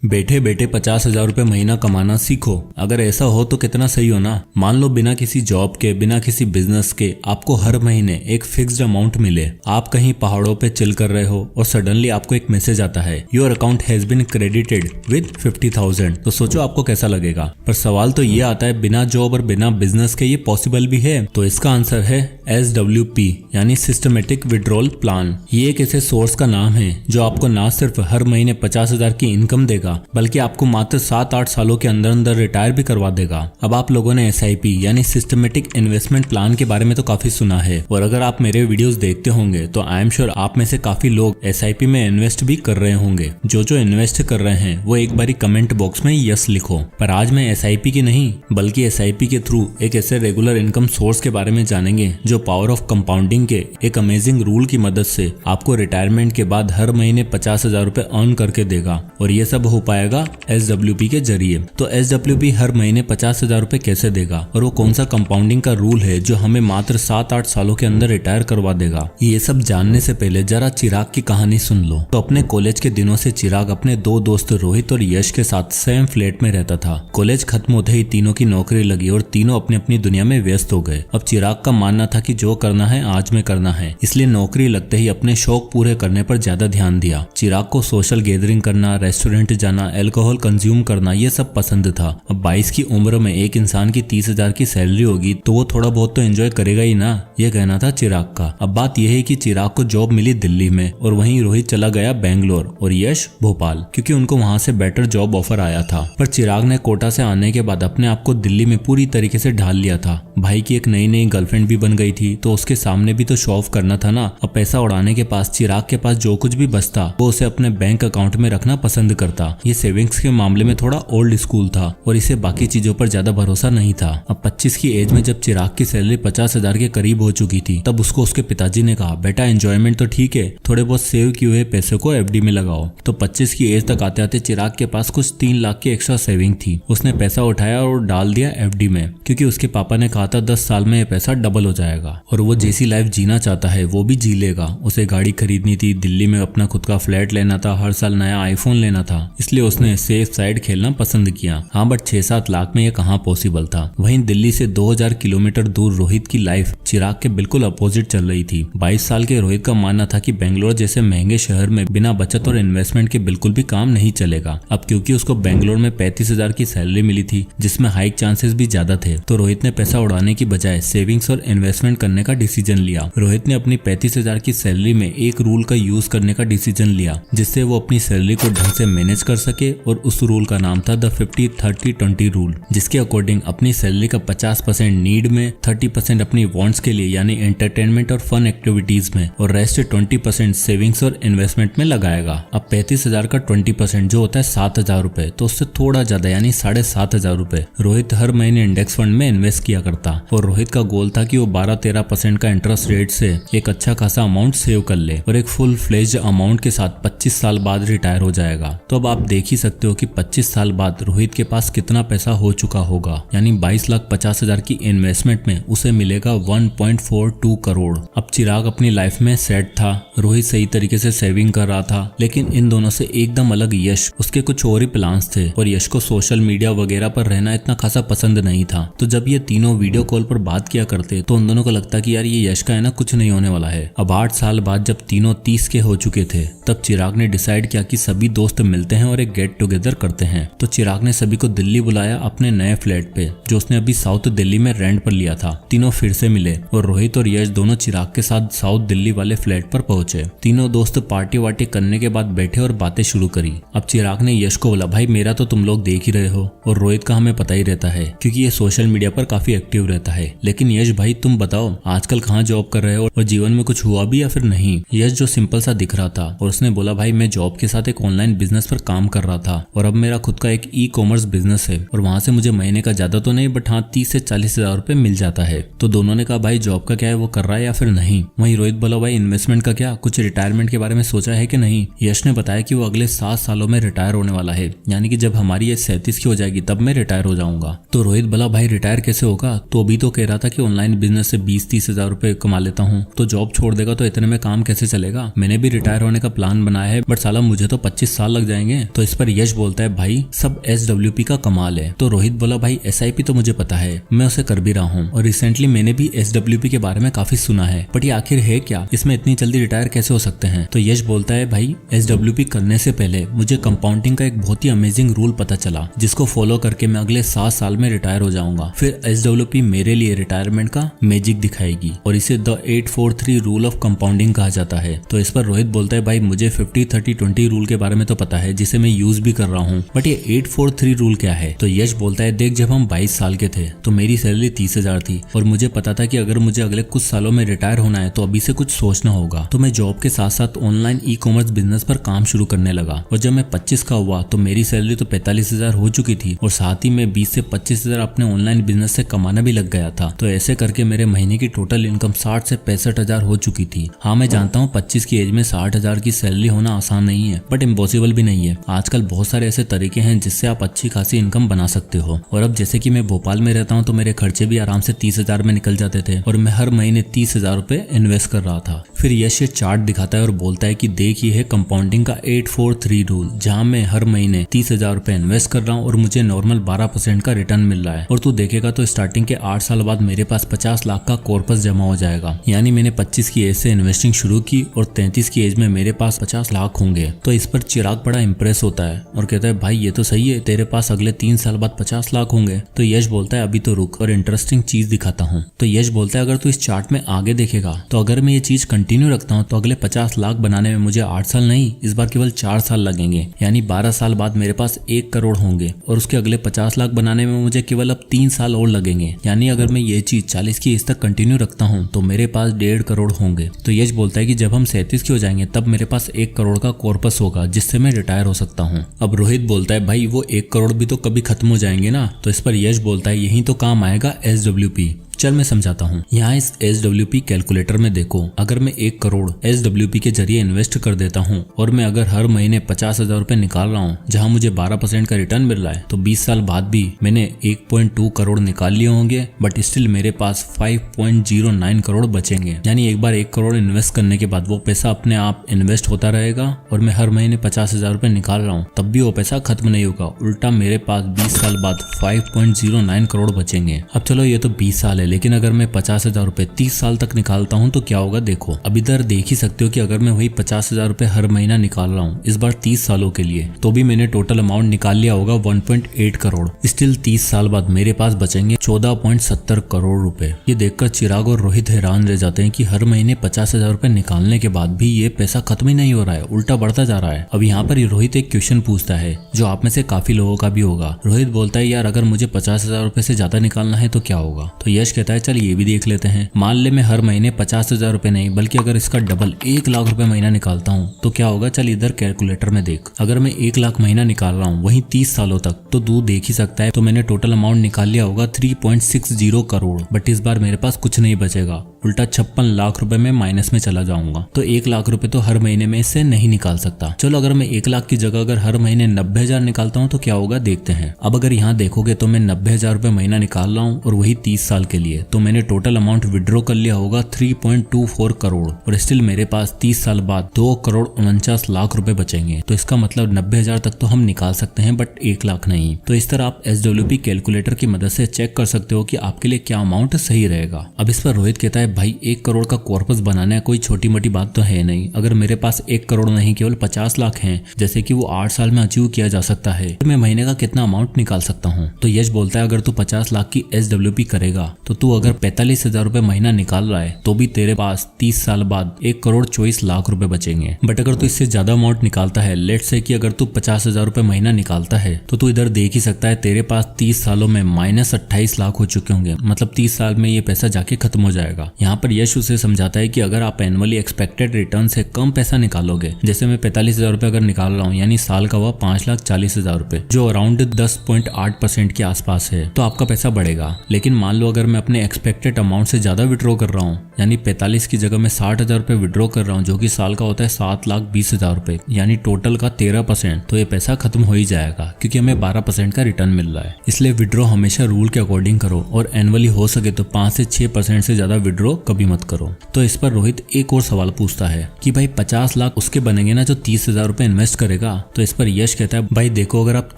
बैठे बैठे 50,000 रुपए महीना कमाना सीखो। अगर ऐसा हो तो कितना सही हो ना। मान लो बिना किसी जॉब के, बिना किसी बिजनेस के आपको हर महीने एक फिक्स्ड अमाउंट मिले। आप कहीं पहाड़ों पे चिल कर रहे हो और सडनली आपको एक मैसेज आता है, your account has been credited with 50,000। तो सोचो आपको कैसा लगेगा। पर सवाल तो ये आता है, बिना जॉब और बिना बिजनेस के ये पॉसिबल भी है? तो इसका आंसर है SWP यानी सिस्टमेटिक विड्रॉल प्लान। ये एक ऐसे सोर्स का नाम है जो आपको ना सिर्फ हर महीने 50,000 की इनकम देगा बल्कि आपको मात्र 7-8 सालों के अंदर अंदर रिटायर भी करवा देगा। अब आप लोगों ने SIP यानी सिस्टमेटिक इन्वेस्टमेंट प्लान के बारे में तो काफी सुना है, और अगर आप मेरे वीडियोस देखते होंगे तो आई एम श्योर आप में से काफी लोग SIP में इन्वेस्ट भी कर रहे होंगे। जो इन्वेस्ट कर रहे हैं वो एक बारी कमेंट बॉक्स में यस लिखो। पर आज मैं SIP की नहीं बल्कि SIP के थ्रू एक ऐसे रेगुलर इनकम सोर्स के बारे में जानेंगे जो पावर ऑफ कंपाउंडिंग के एक अमेजिंग रूल की मदद से आपको रिटायरमेंट के बाद हर महीने 50,000 रुपए अर्न करके देगा। और ये सब हो पाएगा SWP के जरिए। तो SWP हर महीने 50,000 रुपए कैसे देगा और वो कौन सा कंपाउंडिंग का रूल है जो हमें मात्र 7-8 सालों के अंदर रिटायर करवा देगा? ये सब जानने से पहले जरा चिराग की कहानी सुन लो। तो अपने कॉलेज के दिनों से चिराग अपने दो दोस्त रोहित और यश के साथ सेम फ्लैट में रहता था। कॉलेज खत्म होते ही तीनों की नौकरी लगी और तीनों अपनी अपनी दुनिया में व्यस्त हो गए। अब चिराग का मानना था कि जो करना है आज में करना है, इसलिए नौकरी लगते ही अपने शौक पूरे करने पर ज्यादा ध्यान दिया। चिराग को सोशल गैदरिंग करना, रेस्टोरेंट जाना, अल्कोहल कंज्यूम करना ये सब पसंद था। अब 22 की उम्र में एक इंसान की 30,000 की सैलरी होगी तो वो थोड़ा बहुत तो एंजॉय करेगा ही ना, ये कहना था चिराग का। अब बात यह है कि चिराग को जॉब मिली दिल्ली में और वहीं रोहित चला गया बेंगलोर और यश भोपाल, क्योंकि उनको वहां से बेटर जॉब ऑफर आया था। पर चिराग ने कोटा से आने के बाद अपने आप को दिल्ली में पूरी तरीके से ढाल लिया था। भाई की एक नई नई गर्लफ्रेंड भी बन गई थी तो उसके सामने भी तो शो ऑफ करना था ना। अब पैसा उड़ाने के पास चिराग के पास जो कुछ भी बचता वो उसे अपने बैंक अकाउंट में रखना पसंद करता। ये सेविंग्स के मामले में थोड़ा ओल्ड स्कूल था और इसे बाकी चीजों पर ज्यादा भरोसा नहीं था। अब 25 की एज में जब चिराग की सैलरी 50,000 के करीब हो चुकी थी तब उसको उसके पिताजी ने कहा, बेटा एंजॉयमेंट तो ठीक है, थोड़े बहुत सेव किए हुए पैसे को FD में लगाओ। तो 25 की एज तक आते आते चिराग के पास कुछ 3 लाख की एक्स्ट्रा सेविंग थी। उसने पैसा उठाया और डाल दिया FD में, क्योंकि उसके पापा ने कहा था 10 साल में ये पैसा डबल हो जाएगा और वो जैसी लाइफ जीना चाहता है वो भी जी लेगा। उसे गाड़ी खरीदनी थी, दिल्ली में अपना खुद का फ्लैट लेना था, हर साल नया आईफोन लेना था, इसलिए उसने सेफ साइड खेलना पसंद किया। हाँ, बट 6-7 लाख में ये कहाँ पॉसिबल था। वहीं दिल्ली से 2000 किलोमीटर दूर रोहित की लाइफ चिराग के बिल्कुल अपोजिट चल रही थी। 22 साल के रोहित का मानना था कि बेंगलोर जैसे महंगे शहर में बिना बचत और इन्वेस्टमेंट के बिल्कुल भी काम नहीं चलेगा। अब क्योंकि उसको बेंगलोर में 35,000 की सैलरी मिली थी जिसमें हाइक चांसेस भी ज्यादा थे, तो रोहित ने पैसा उड़ाने की बजाय सेविंग्स और इन्वेस्टमेंट करने का डिसीजन लिया। रोहित ने अपनी 35,000 की सैलरी में एक रूल का यूज करने का डिसीजन लिया जिससे वो अपनी सैलरी को ढंग से मैनेज कर सके, और उस रूल का नाम था द 50-30-20 रूल, जिसके अकॉर्डिंग अपनी सैलरी का 50% नीड में, 30% अपनी वांट्स के लिए यानी एंटरटेनमेंट और फन एक्टिविटीज में, और रेस्ट 20% सेविंग्स और इन्वेस्टमेंट में लगाएगा। अब 35,000 का 20% जो होता है 7,000 रुपए, तो उससे थोड़ा ज्यादा यानी 7,500 रुपए रोहित हर महीने इंडेक्स फंड में इन्वेस्ट किया करता। और रोहित का गोल था कि वो 12-13% का इंटरेस्ट रेट से एक अच्छा खासा अमाउंट सेव कर ले और एक फुल फ्लेज्ड अमाउंट के साथ 25 साल बाद रिटायर हो जाएगा। तो अब आप देख ही सकते हो कि 25 साल बाद रोहित के पास कितना पैसा हो चुका होगा, यानी 22,50,000 की इन्वेस्टमेंट में उसे मिलेगा 1.42 करोड़। अब चिराग अपनी लाइफ में सेट था, रोहित सही तरीके से सेविंग कर रहा था, लेकिन इन दोनों से एकदम अलग यश, उसके कुछ और ही प्लान्स थे और यश को सोशल मीडिया वगैरह पर रहना इतना खासा पसंद नहीं था। तो जब ये तीनों वीडियो कॉल पर बात किया करते तो उन दोनों को लगता कि यार ये यश का है ना कुछ नहीं होने वाला है। अब 8 साल बाद जब तीनों 30 के हो चुके थे तब चिराग ने डिसाइड किया कि सभी दोस्त मिलते हैं और एक गेट टुगेदर करते हैं। तो चिराग ने सभी को दिल्ली बुलाया अपने नए फ्लैट पे जो उसने अभी साउथ दिल्ली में रेंट पर लिया था। तीनों फिर से मिले और रोहित और यश दोनों चिराग के साथ साउथ दिल्ली वाले फ्लैट पर पहुंचे। तीनों दोस्त पार्टी वार्टी करने के बाद बैठे और बातें शुरू करी। अब चिराग ने यश को बोला, भाई मेरा तो तुम लोग देख ही रहे हो और रोहित का हमें पता ही रहता है क्योंकि ये सोशल मीडिया पर काफी एक्टिव रहता है, लेकिन यश भाई तुम बताओ आजकल कहाँ जॉब कर रहे हो और जीवन में कुछ हुआ भी या फिर नहीं। यश जो सिंपल सा दिख रहा था और उसने बोला, भाई मैं जॉब के साथ एक ऑनलाइन बिजनेस पर काम कर रहा था और अब मेरा खुद का एक ई-कॉमर्स बिजनेस है और वहां से मुझे महीने का ज्यादा तो नहीं बट हाँ 30 से 40,000 रुपए मिल जाता है। तो दोनों ने कहा भाई जॉब का क्या है, वो कर रहा है या फिर नहीं। वहीं रोहित बोला, भाई इन्वेस्टमेंट का क्या, कुछ रिटायरमेंट के बारे में सोचा है कि नहीं। यश ने बताया कि वो अगले 7 सालों में रिटायर होने वाला है, यानी कि जब हमारी एज 37 की हो जाएगी तब मैं रिटायर हो जाऊंगा। तो रोहित बोला, भाई रिटायर कैसे होगा, तो अभी तो कह रहा था कि ऑनलाइन बिजनेस से 20-30 हजार रुपए कमा लेता हूँ, तो जॉब छोड़ देगा तो इतने में काम कैसे चलेगा। मैंने भी रिटायर होने का प्लान बनाया है बट साला मुझे तो 25 साल लग जाएंगे। तो इस पर यश बोलता है भाई सब SWP का कमाल है। तो रोहित बोला भाई SIP तो मुझे पता है, मैं उसे कर भी रहा हूँ और रिसेंटली मैंने भी SWP के बारे में काफी सुना है, बट ये आखिर है क्या, इसमें इतनी जल्दी रिटायर कैसे हो सकते हैं। तो यश बोलता है भाई SWP करने से पहले मुझे कंपाउंडिंग का एक बहुत ही अमेजिंग रूल पता चला जिसको फॉलो करके मैं अगले 7 साल में रिटायर हो जाऊंगा। फिर SWP मेरे लिए रिटायरमेंट का मैजिक दिखाएगी और इसे द 843 रूल ऑफ कंपाउंडिंग कहा जाता है। तो इस पर रोहित बोलता है भाई मुझे 50-30-20 रूल के बारे में तो पता है जिसे मैं यूज भी कर रहा हूँ, बट ये 843 रूल क्या है। तो यश बोलता है देख, जब हम 22 साल के थे तो मेरी सैलरी 30,000 थी और मुझे पता था कि अगर मुझे अगले कुछ सालों में रिटायर होना है तो अभी से कुछ सोचना होगा। तो मैं जॉब के साथ साथ ऑनलाइन ई-कॉमर्स बिजनेस पर काम शुरू करने लगा और जब मैं 25 का हुआ तो मेरी सैलरी तो 45,000 हो चुकी थी और साथ ही में 20 से 25,000 अपने ऑनलाइन बिजनेस से कमाना भी लग गया था। तो ऐसे करके मेरे महीने की टोटल इनकम 60 से 65,000 हो चुकी थी। हाँ मैं जानता हूँ 25 की एज में 60,000 की सैलरी होना आसान नहीं है, बट इम्पॉसिबल भी नहीं है। आजकल बहुत सारे ऐसे तरीके हैं जिससे आप अच्छी खासी इनकम बना सकते हो। और अब जैसे कि मैं भोपाल में रहता हूँ तो मेरे खर्चे भी आराम से 30,000 में निकल जाते थे और मैं हर महीने 30,000 रुपए इन्वेस्ट कर रहा था। फिर यश ये चार्ट दिखाता है और बोलता है कि देख, ये है कंपाउंडिंग का 843 रूल, जहाँ मैं हर महीने 30,000 रुपए इन्वेस्ट कर रहा हूँ और मुझे नॉर्मल 12% का रिटर्न मिल रहा है। और तू देखेगा तो स्टार्टिंग के 8 साल बाद मेरे पास 50 लाख का कॉर्पस जमा हो जाएगा। यानी मैंने 25 की एज से इन्वेस्टिंग शुरू की और 33 की एज में मेरे पास 50 लाख होंगे। तो इस पर चिराग बड़ा इंप्रेस होता है और कहता है भाई ये तो सही है, तेरे पास अगले 3 साल बाद 50 लाख होंगे। तो यश बोलता है अभी तो रुक और इंटरेस्टिंग चीज दिखाता हूँ। तो यश बोलता है अगर तू इस चार्ट में आगे देखेगा तो अगर मैं ये चीज कंटिन्यू रखता हूँ तो अगले 50 लाख बनाने में मुझे 8 साल नहीं, इस बार केवल 4 साल लगेंगे। यानी 12 साल बाद मेरे पास 1 करोड़ होंगे और उसके अगले 50 लाख बनाने में मुझे केवल अब 3 साल और लगेंगे। यानी अगर मैं ये चीज 40 की एज तक कंटिन्यू रखता हूँ तो मेरे पास 1.5 करोड़ होंगे। तो यश बोलता है कि जब हम 37 के हो जाएंगे तब मेरे पास 1 करोड़ का कॉर्पस होगा जिससे मैं रिटायर हो सकता हूँ। अब रोहित बोलता है भाई वो 1 करोड़ भी तो कभी खत्म हो जाएंगे ना। तो इस पर यश बोलता है यही तो काम आएगा SWP। चल मैं समझाता हूँ। यहाँ इस SWP कैलकुलेटर में देखो, अगर मैं 1 करोड़ SWP के जरिए इन्वेस्ट कर देता हूँ और मैं अगर हर महीने 50,000 रुपए निकाल रहा हूँ जहाँ मुझे 12% का रिटर्न मिल रहा है, तो 20 साल बाद भी मैंने 1.2 करोड़ निकाल लिए होंगे, बट स्टिल मेरे पास 5.09 करोड़ बचेंगे। यानी एक बार 1 करोड़ इन्वेस्ट करने के बाद वो पैसा अपने आप इन्वेस्ट होता रहेगा और मैं हर महीने 50,000 रुपए निकाल रहा हूँ तब भी वो पैसा खत्म नहीं होगा। उल्टा मेरे पास 20 साल बाद 5.09 करोड़ बचेंगे। अब चलो ये तो 20 साल है, लेकिन अगर मैं 50,000 रुपए 30 साल तक निकालता हूँ तो क्या होगा देखो। अब इधर देख ही सकते हो कि अगर मैं वही 50,000 रुपए हर महीना निकाल रहा हूँ इस बार 30 सालों के लिए, तो भी मैंने टोटल अमाउंट निकाल लिया होगा 1.8 करोड़। स्टिल 30 साल बाद मेरे पास बचेंगे 14.70 करोड़ रुपए। ये देखकर चिराग और रोहित हैरान रह जाते हैं कि हर महीने 50,000 रुपए निकालने के बाद भी ये पैसा खत्म ही नहीं हो रहा है, उल्टा बढ़ता जा रहा है। अब यहाँ पर रोहित एक क्वेश्चन पूछता है जो आप में से काफी लोगों का भी होगा। रोहित बोलता है यार अगर मुझे 50,000 रुपए से ज्यादा निकालना है तो क्या होगा। तो यश कहता है चल ये भी देख लेते हैं। मान ले मैं हर महीने 50,000 रुपए नहीं बल्कि अगर इसका डबल 1 लाख रुपए महीना निकालता हूँ तो क्या होगा। चल इधर कैलकुलेटर में देख, अगर मैं 1 लाख महीना निकाल रहा हूँ वही 30 सालों तक, तो तू देख ही सकता है तो मैंने टोटल अमाउंट निकाल लिया होगा 3.60 करोड़। बट इस बार मेरे पास कुछ नहीं बचेगा, उल्टा 56 लाख रुपए में माइनस में चला जाऊंगा। तो 1 लाख रुपए तो हर महीने में इससे नहीं निकाल सकता। चलो अगर मैं 1 लाख की जगह अगर हर महीने 90,000 निकालता हूँ तो क्या होगा देखते हैं। अब अगर यहाँ देखोगे तो मैं 90,000 रुपए महीना निकाल रहा हूँ और वही 30 साल के लिए, तो मैंने टोटल अमाउंट विड्रॉ कर लिया होगा 3.24 करोड़ और स्टिल मेरे पास 30 साल बाद 2 करोड़ 49 लाख रुपए बचेंगे। तो इसका मतलब 90,000 तक तो हम निकाल सकते हैं बट 1 लाख नहीं। तो इस तरह आप SWP कैलकुलेटर की मदद से चेक कर सकते हो कि आपके लिए क्या अमाउंट सही रहेगा। अब इस पर रोहित कहता है भाई 1 करोड़ का कॉर्पस बनाना कोई छोटी मोटी बात तो है नहीं। अगर मेरे पास 1 करोड़ नहीं केवल 50 लाख हैं जैसे कि वो 8 साल में अचीव किया जा सकता है, तो मैं महीने का कितना अमाउंट निकाल सकता हूँ। तो यश बोलता है अगर तू 50 लाख की SWP करेगा तो तू अगर 45,000 रुपए महीना निकाल रहा है तो भी तेरे पास 30 साल बाद 1 करोड़ 24 लाख रुपए बचेंगे। बट अगर तू इससे ज्यादा अमाउंट निकालता है, लेट्स से कि अगर तू 50,000 रुपए महीना निकालता है, तो तू इधर देख ही सकता है तेरे पास 30 सालों में माइनस 28 लाख हो चुके होंगे। मतलब 30 साल में ये पैसा जाके खत्म हो जाएगा। यहाँ पर यश उसे समझाता है कि अगर आप एनुअली एक्सपेक्टेड रिटर्न से कम पैसा निकालोगे, जैसे मैं 45,000 रुपए अगर निकाल रहा हूँ यानी साल का हुआ 5,40,000 रुपए, जो अराउंड 10.8% के आसपास है, तो आपका पैसा बढ़ेगा। लेकिन मान लो अगर मैं अपने एक्सपेक्टेड अमाउंट से ज्यादा विड्रॉ कर रहा हूँ, यानी 45 की जगह मैं 60,000 रुपए विड्रॉ कर रहा हूँ, जो कि साल का होता है 7,20,000 रुपए, यानी टोटल का 13%, तो ये पैसा खत्म हो ही जाएगा क्योंकि हमें 12% का रिटर्न मिल रहा है। इसलिए विड्रॉ हमेशा रूल के अकॉर्डिंग करो और एनुअली हो सके तो 5 से 6% से ज्यादा विड्रॉ कभी मत करो। तो इस पर रोहित एक और सवाल पूछता है कि भाई 50 लाख उसके बनेंगे ना जो 30,000 रुपए इन्वेस्ट करेगा। तो इस पर यश कहता है भाई देखो, अगर आप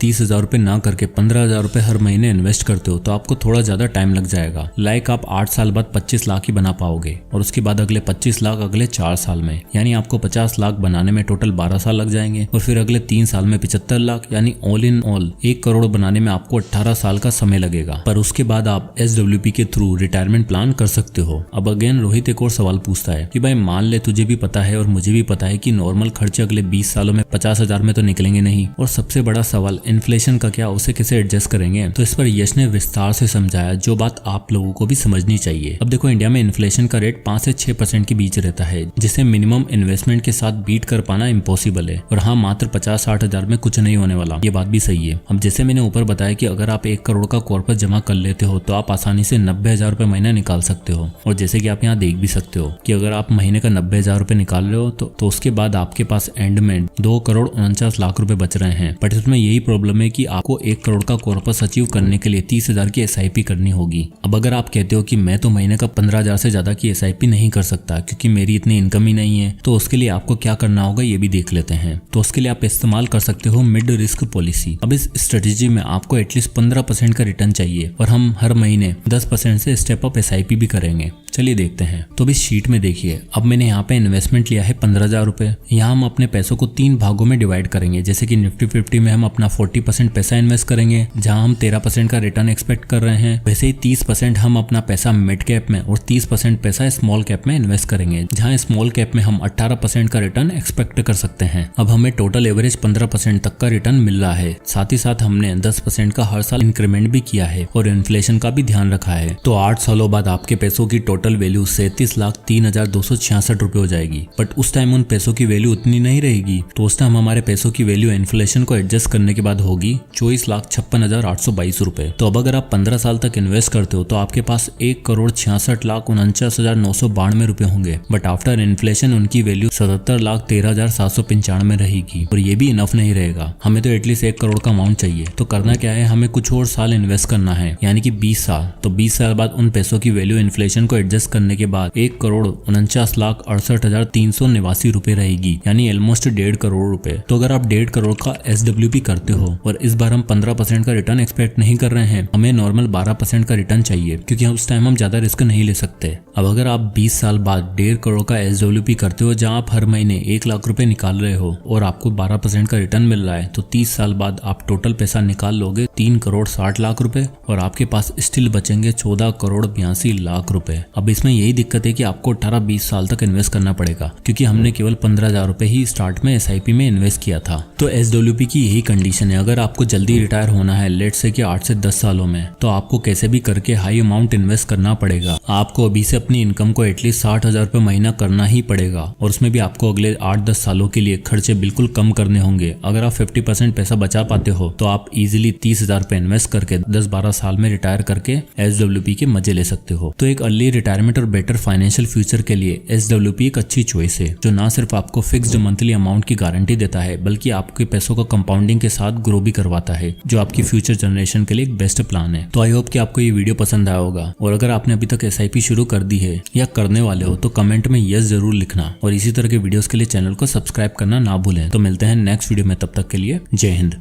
30,000 रुपए ना करके 15,000 रुपए हर महीने इन्वेस्ट करते हो तो आपको थोड़ा ज्यादा टाइम लग जाएगा। लाइक आप 8 साल बाद 25 लाख ही बना पाओगे और उसके बाद अगले 25 लाख अगले 4 साल में, यानी आपको 50 लाख बनाने में टोटल 12 साल लग जाएंगे और फिर अगले 3 साल में 75 लाख, यानी ऑल इन ऑल 1 करोड़ बनाने में आपको 18 साल का समय लगेगा। पर उसके बाद आप SWP के थ्रू रिटायरमेंट प्लान कर सकते हो। अब अगेन रोहित एक और सवाल पूछता है कि भाई मान ले तुझे भी पता है और मुझे भी पता है कि नॉर्मल खर्चे अगले 20 सालों में 50,000 में तो निकलेंगे नहीं, और सबसे बड़ा सवाल इन्फ्लेशन का क्या, उसे कैसे एडजस्ट करेंगे। तो इस पर यश ने विस्तार से समझाया जो बात आप लोगों को भी समझनी चाहिए। अब देखो, इंडिया में इन्फ्लेशन का रेट 5 से 6% के बीच रहता है, जिसे मिनिमम इन्वेस्टमेंट के साथ बीट कर पाना इम्पॉसिबल है। और हाँ, मात्र 50-60 हजार में कुछ नहीं होने वाला, ये बात भी सही है। अब जैसे मैंने ऊपर बताया कि अगर आप 1 करोड़ का कॉर्पस जमा कर लेते हो तो आप आसानी से 90,000 रुपए महीना निकाल सकते हो। और जैसे कि आप यहाँ देख भी सकते हो कि अगर आप महीने का 90,000 रुपए निकाल रहे हो तो उसके बाद आपके पास एंड में 2 करोड़ 49 लाख रुपए बच रहे हैं। बट इसमें यही प्रॉब्लम है कि आपको 1 करोड़ का कॉर्पस अचीव करने के लिए 30,000 की SIP करनी होगी। अब अगर आप कहते हो कि मैं तो महीने का 15,000 से ज्यादा की SIP नहीं कर सकता क्योंकि मेरी इतनी इनकम ही नहीं है, तो उसके लिए आपको क्या करना होगा ये भी देख लेते हैं। तो उसके लिए आप इस्तेमाल कर सकते हो मिड रिस्क पॉलिसी। अब इस स्ट्रेटेजी में आपको एटलीस्ट 15% का रिटर्न चाहिए और हम हर महीने 10% से स्टेप अप SIP भी करेंगे। चलिए देखते हैं। तो इस शीट में देखिए, अब मैंने यहाँ पे इन्वेस्टमेंट लिया है 15,000 रुपए। यहाँ हम अपने पैसों को 3 भागों में डिवाइड करेंगे। जैसे कि निफ्टी 50 में हम अपना 40% पैसा इन्वेस्ट करेंगे, जहाँ हम 13% का रिटर्न एक्सपेक्ट कर रहे हैं। वैसे ही 30% हम अपना पैसा मिड कैप में और 30% पैसा स्मॉल कैप में इन्वेस्ट करेंगे, जहाँ स्मॉल कैप में हम 18% का रिटर्न एक्सपेक्ट कर सकते हैं। अब हमें टोटल एवरेज 15% तक का रिटर्न मिल रहा है। साथ ही साथ हमने 10% का हर साल इंक्रीमेंट भी किया है और इन्फ्लेशन का भी ध्यान रखा है। तो 8 सालों बाद आपके पैसों की टोटल वैल्यू 37,03,266 रुपए हो जाएगी। बट उस टाइम उन पैसों की वैल्यू उतनी नहीं रहेगी, तो उस टाइम हमारे पैसों की वैल्यू इन्फ्लेशन को एडजस्ट करने के बाद होगी 24,56,822 रुपए। तो अब अगर आप 15 साल तक इन्वेस्ट करते हो तो आपके पास 1,66,49,992 रुपए होंगे। बट आफ्टर इन्फ्लेशन उनकी वैल्यू 77,13,795 रहेगी और ये भी इनफ नहीं रहेगा। हमें तो एटलीस्ट 1 करोड़ का अमाउंट चाहिए। तो करना क्या है, हमें कुछ और साल इन्वेस्ट करना है, यानी कि 20 साल। तो 20 साल बाद उन पैसों की वैल्यू इन्फ्लेशन को एडजस्ट करने के बाद 1,49,68,389 रुपए रहेगी, यानी ऑलमोस्ट 1.5 करोड़ रुपए। तो अगर आप 1.5 करोड़ का SWP करते हो और इस बार हम 15% का रिटर्न एक्सपेक्ट नहीं कर रहे हैं, हमें नॉर्मल 12% का रिटर्न चाहिए क्योंकि उस टाइम हम ज्यादा रिस्क नहीं ले सकते। अब अगर आप 20 साल बाद 1.5 करोड़ का SWP करते हो, जहां आप हर महीने 1 लाख रुपए निकाल रहे हो और आपको 12% का रिटर्न मिल रहा है, तो 30 साल बाद आप टोटल पैसा निकाल लोगे 3 करोड़ 60 लाख रुपए और आपके पास स्टिल बचेंगे 14 करोड़ 82 लाख रुपए। अब इसमें यही दिक्कत है कि आपको 18-20 साल तक इन्वेस्ट करना पड़ेगा क्योंकि हमने केवल 15,000 रुपए ही स्टार्ट में SIP में इन्वेस्ट किया था। तो SWP की यही कंडीशन है। अगर आपको जल्दी रिटायर होना है, लेट्स से कि 8 से 10 सालों में, तो आपको कैसे भी करके हाई अमाउंट इन्वेस्ट करना पड़ेगा। आपको अभी से अपनी इनकम को एटलीस्ट 60,000 रुपए महीना करना ही पड़ेगा और उसमें भी आपको अगले 8-10 सालों के लिए खर्चे बिल्कुल कम करने होंगे। अगर आप 50% पैसा बचा पाते हो तो आप इजिली 30,000 रुपए इन्वेस्ट करके 10-12 साल में रिटायर करके SWP के मजे ले सकते हो। तो एक अर्ली रिटायरमेंट और बेटर फाइनेंशियल फ्यूचर के लिए SWP एक अच्छी चॉइस है, जो ना सिर्फ आपको फिक्स्ड मंथली अमाउंट की गारंटी देता है बल्कि आपके पैसों का कंपाउंडिंग के साथ ग्रो भी करवाता है, जो आपकी फ्यूचर जनरेशन के लिए एक बेस्ट प्लान है। तो आई होप कि आपको ये वीडियो पसंद आया होगा और अगर आपने अभी तक SIP शुरू कर दी है या करने वाले हो तो कमेंट में यस जरूर लिखना और इसी तरह के वीडियोस के लिए चैनल को सब्सक्राइब करना ना भूलें। तो मिलते हैं नेक्स्ट वीडियो में, तब तक के लिए जय हिंद।